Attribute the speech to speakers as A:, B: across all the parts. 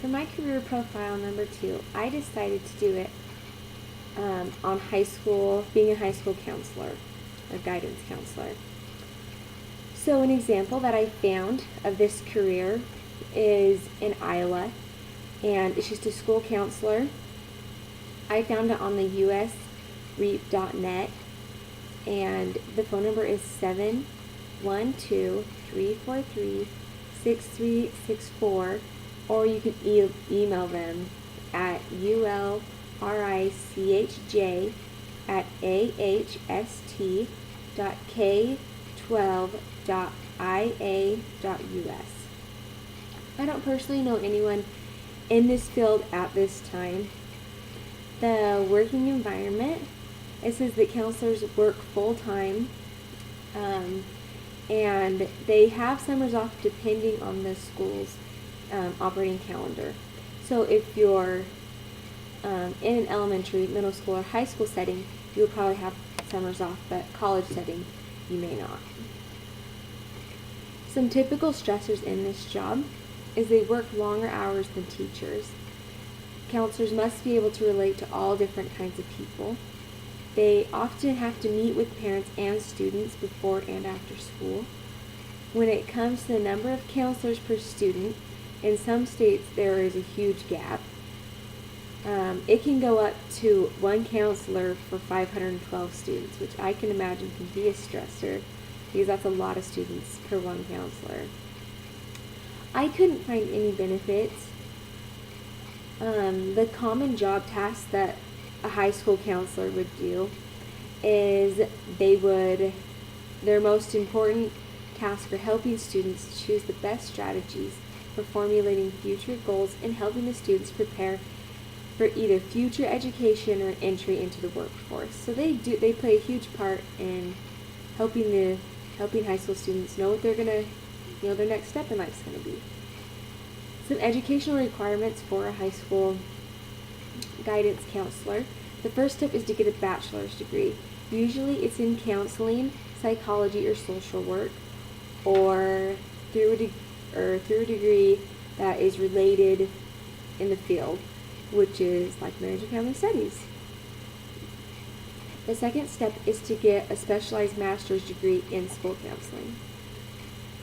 A: For my career profile number 2, I decided to do it on being a high school counselor, a guidance counselor. So an example that I found of this career is in Iowa, and it's just a school counselor. I found it on the usreap.net, and the phone number is 712-343-6364, or you can email them at ulrichj@ahst.k12.ia.us. I don't personally know anyone in this field at this time. The working environment, it says that counselors work full-time, and they have summers off depending on the school's operating calendar. So if you're in an elementary, middle school, or high school setting, you'll probably have summers off, but college setting, you may not. Some typical stressors in this job is they work longer hours than teachers. Counselors must be able to relate to all different kinds of people. They often have to meet with parents and students before and after school. When it comes to the number of counselors per student, in some states there is a huge gap. It can go up to one counselor for 512 students, which I can imagine can be a stressor because that's a lot of students per one counselor. I couldn't find any benefits. The common job tasks that a high school counselor would do is their most important tasks are helping students choose the best strategies for formulating future goals and helping the students prepare for either future education or entry into the workforce. So they play a huge part in helping high school students know what they're gonna, their next step in life is gonna be. Some educational requirements for a high school guidance counselor. The first step is to get a bachelor's degree. Usually it's in counseling, psychology, or social work, or through a degree that is related in the field, which is like marriage and family studies. The second step is to get a specialized master's degree in school counseling.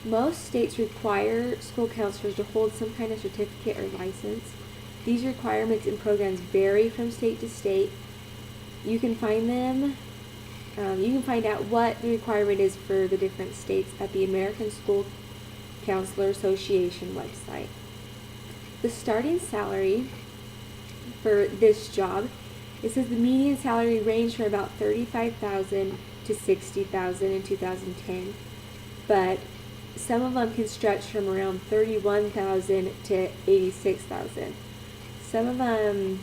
A: Most states require school counselors to hold some kind of certificate or license. These requirements and programs vary from state to state. You can find out what the requirement is for the different states at the American School Counselor Association website. The starting salary for this job, it says the median salary ranged from about $35,000 to $60,000 in 2010, but some of them can stretch from around $31,000 to $86,000. Some of them,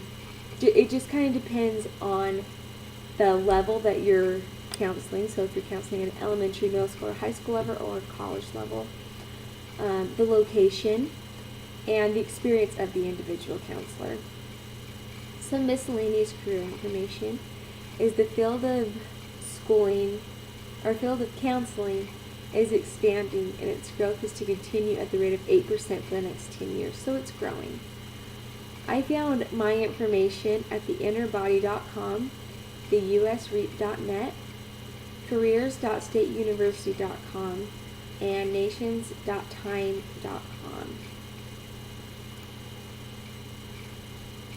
A: it just kind of depends on the level that you're counseling. So if you're counseling at an elementary, middle school, or high school level, or college level, the location, and the experience of the individual counselor. Some miscellaneous career information is the field of schooling, or field of counseling, is expanding, and its growth is to continue at the rate of 8% for the next 10 years, so it's growing. I found my information at theinnerbody.com, the usreap.net, careers.stateuniversity.com, and nations.time.com.